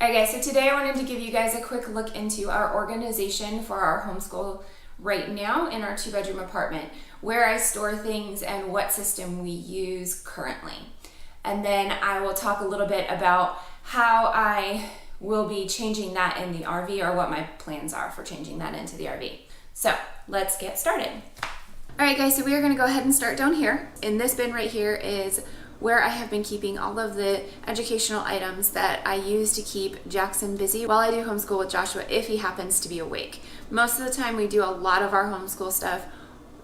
Alright guys, so today I wanted to give you guys a quick look into our organization for our homeschool right now in our 2-bedroom apartment, where I store things and what system we use currently. And then I will talk a little bit about how I will be changing that in the RV, or what my plans are for changing that into the RV. So let's get started. Alright guys, so we are going to go ahead and start down here. In this bin right here is where I have been keeping all of the educational items that I use to keep Jackson busy while I do homeschool with Joshua if he happens to be awake. Most of the time we do a lot of our homeschool stuff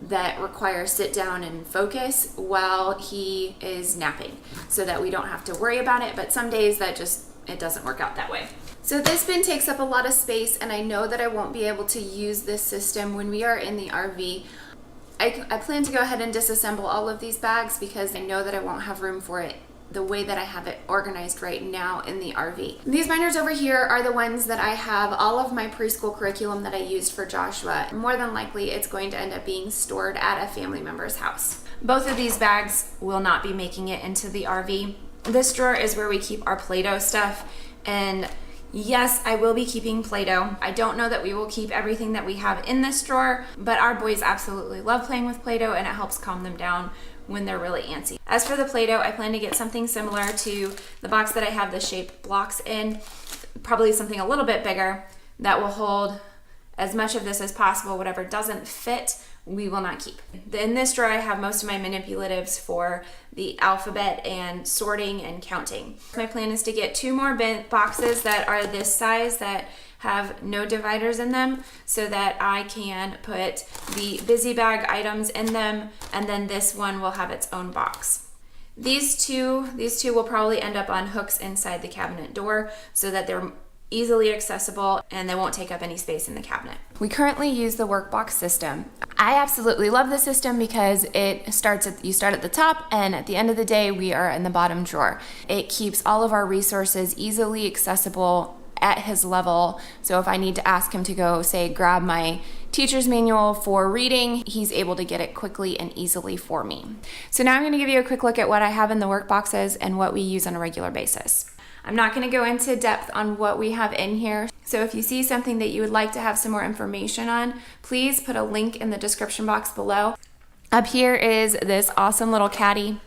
that requires sit down and focus while he is napping so that we don't have to worry about it, but some days it doesn't work out that way. So this bin takes up a lot of space, and I know that I won't be able to use this system when we are in the RV. I plan to go ahead and disassemble all of these bags because I know that I won't have room for it the way that I have it organized right now in the RV. These binders over here are the ones that I have all of my preschool curriculum that I used for Joshua. More than likely it's going to end up being stored at a family member's house. Both of these bags will not be making it into the RV. This drawer is where we keep our Play-Doh stuff, and yes, I will be keeping Play-Doh. I don't know that we will keep everything that we have in this drawer, but our boys absolutely love playing with Play-Doh, and it helps calm them down when they're really antsy. As for the Play-Doh, I plan to get something similar to the box that I have the shaped blocks in, probably something a little bit bigger that will hold as much of this as possible. Whatever doesn't fit, we will not keep. In this drawer, I have most of my manipulatives for the alphabet and sorting and counting. My plan is to get 2 more bin boxes that are this size that have no dividers in them so that I can put the busy bag items in them, and then this one will have its own box. These two will probably end up on hooks inside the cabinet door so that they're easily accessible and they won't take up any space in the cabinet. We currently use the workbox system. I absolutely love the system because you start at the top, and at the end of the day we are in the bottom drawer. It keeps all of our resources easily accessible at his level. So if I need to ask him to go, say, grab my teacher's manual for reading, he's able to get it quickly and easily for me. So now I'm going to give you a quick look at what I have in the workboxes and what we use on a regular basis. I'm not going to go into depth on what we have in here. So if you see something that you would like to have some more information on, please put a link in the description box below. Up here is this awesome little caddy.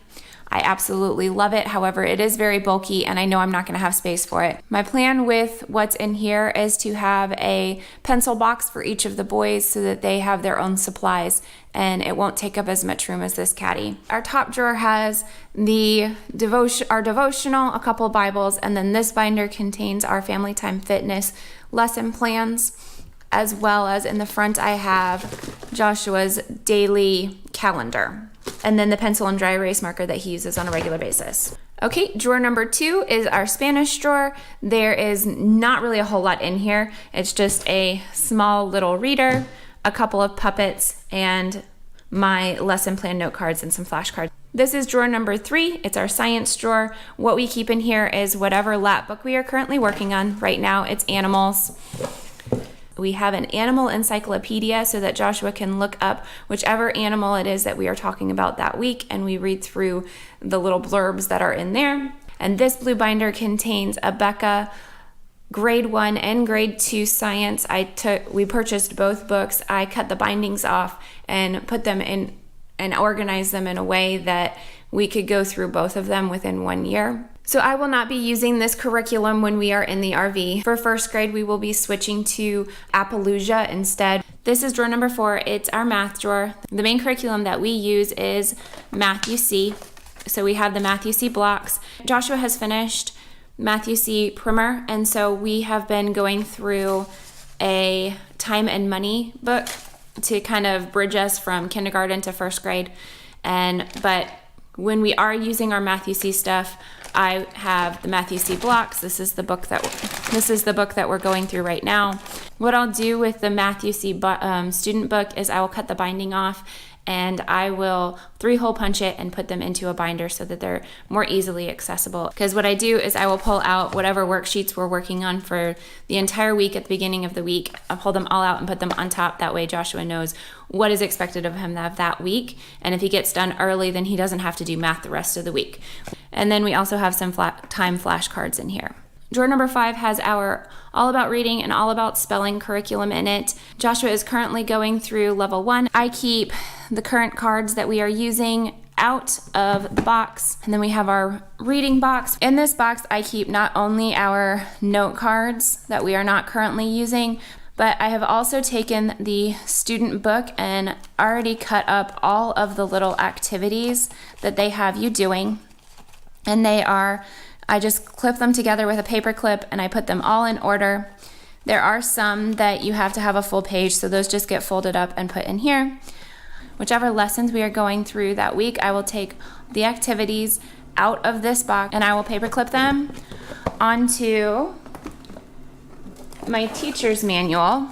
I absolutely love it. However, it is very bulky and I know I'm not going to have space for it. My plan with what's in here is to have a pencil box for each of the boys so that they have their own supplies and it won't take up as much room as this caddy. Our top drawer has our devotional, a couple Bibles, and then this binder contains our Family Time Fitness lesson plans, as well as in the front I have Joshua's daily calendar, and then the pencil and dry erase marker that he uses on a regular basis. Okay, drawer number 2 is our Spanish drawer. There is not really a whole lot in here. It's just a small little reader, a couple of puppets, and my lesson plan note cards and some flashcards. This is drawer number 3. It's our science drawer. What we keep in here is whatever lap book we are currently working on. Right now it's animals. We have an animal encyclopedia so that Joshua can look up whichever animal it is that we are talking about that week, and we read through the little blurbs that are in there. And this blue binder contains a Becca grade 1 and grade 2 science. We purchased both books. I cut the bindings off and put them in and organized them in a way that we could go through both of them within 1 year. So I will not be using this curriculum when we are in the RV. For first grade, we will be switching to Appaloosa instead. This is drawer number 4. It's our math drawer. The main curriculum that we use is Matthew C. So we have the Matthew C blocks. Joshua has finished Matthew C primer, and so we have been going through a time and money book to kind of bridge us from kindergarten to first grade. But when we are using our Matthew C stuff, I have the Matthew C blocks. This is the book that we're going through right now. What I'll do with the Matthew C student book is I will cut the binding off and I will 3-hole punch it and put them into a binder so that they're more easily accessible. Because what I do is I will pull out whatever worksheets we're working on for the entire week at the beginning of the week. I'll pull them all out and put them on top. That way Joshua knows what is expected of him that week. And if he gets done early, then he doesn't have to do math the rest of the week. And then we also have some time flashcards in here. Drawer number 5 has our All About Reading and All About Spelling curriculum in it. Joshua is currently going through level 1. I keep the current cards that we are using out of the box, and then we have our reading box. In this box, I keep not only our note cards that we are not currently using, but I have also taken the student book and already cut up all of the little activities that they have you doing. And I just clip them together with a paper clip and I put them all in order. There are some that you have to have a full page, so those just get folded up and put in here. Whichever lessons we are going through that week, I will take the activities out of this box and I will paper clip them onto my teacher's manual,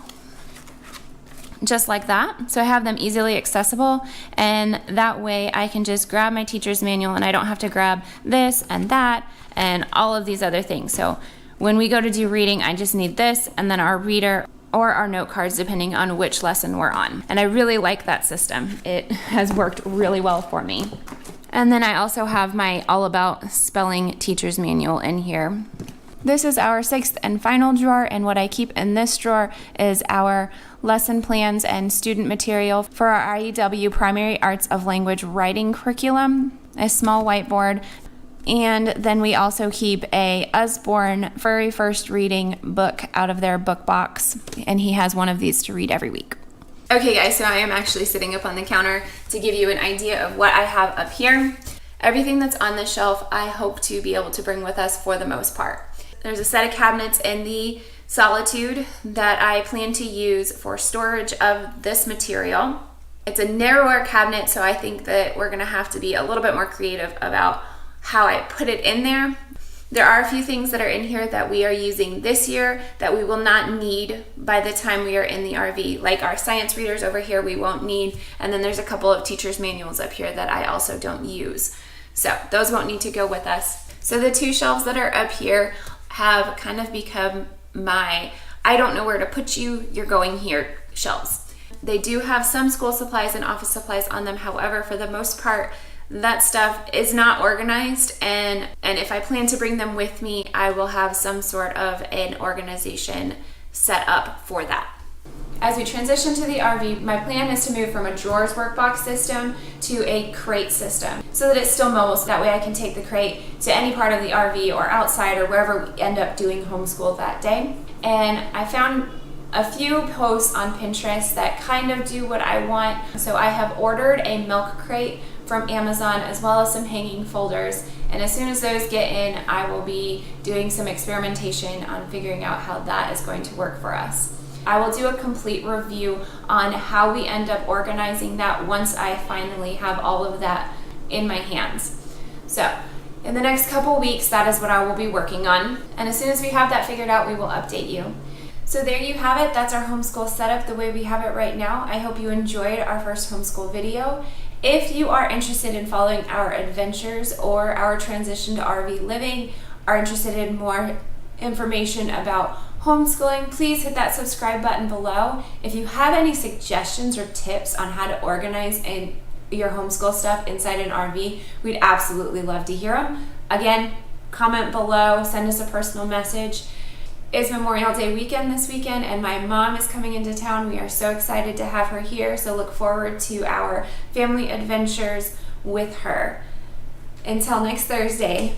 just like that. So I have them easily accessible, and that way I can just grab my teacher's manual and I don't have to grab this and that and all of these other things. So when we go to do reading, I just need this and then our reader or our note cards, depending on which lesson we're on. And I really like that system. It has worked really well for me. And then I also have my All About Spelling teacher's manual in here. This is our 6th and final drawer, and what I keep in this drawer is our lesson plans and student material for our IEW Primary Arts of Language Writing curriculum, a small whiteboard, and then we also keep a Usborne Furry First Reading book out of their book box, and he has one of these to read every week. Okay guys, so I am actually sitting up on the counter to give you an idea of what I have up here. Everything that's on the shelf I hope to be able to bring with us for the most part. There's a set of cabinets in the Solitude that I plan to use for storage of this material. It's a narrower cabinet, so I think that we're gonna have to be a little bit more creative about how I put it in there. There are a few things that are in here that we are using this year that we will not need by the time we are in the RV. Like our science readers over here we won't need, and then there's a couple of teacher's manuals up here that I also don't use. So those won't need to go with us. So the 2 shelves that are up here have kind of become my I don't know where to put you, you're going here shelves. They do have some school supplies and office supplies on them. However, for the most part, that stuff is not organized, and if I plan to bring them with me, I will have some sort of an organization set up for that. As we transition to the RV, my plan is to move from a drawers workbox system to a crate system so that it's still mobile, so that way I can take the crate to any part of the RV or outside or wherever we end up doing homeschool that day. And I found a few posts on Pinterest that kind of do what I want. So I have ordered a milk crate from Amazon as well as some hanging folders. And as soon as those get in, I will be doing some experimentation on figuring out how that is going to work for us. I will do a complete review on how we end up organizing that once I finally have all of that in my hands. So in the next couple weeks, that is what I will be working on. And as soon as we have that figured out, we will update you. So there you have it. That's our homeschool setup the way we have it right now. I hope you enjoyed our first homeschool video. If you are interested in following our adventures or our transition to RV living, are interested in more information about homeschooling, please hit that subscribe button below. If you have any suggestions or tips on how to organize your homeschool stuff inside an RV, we'd absolutely love to hear them. Again, comment below, send us a personal message. It's Memorial Day weekend this weekend, and my mom is coming into town. We are so excited to have her here, so look forward to our family adventures with her. Until next Thursday.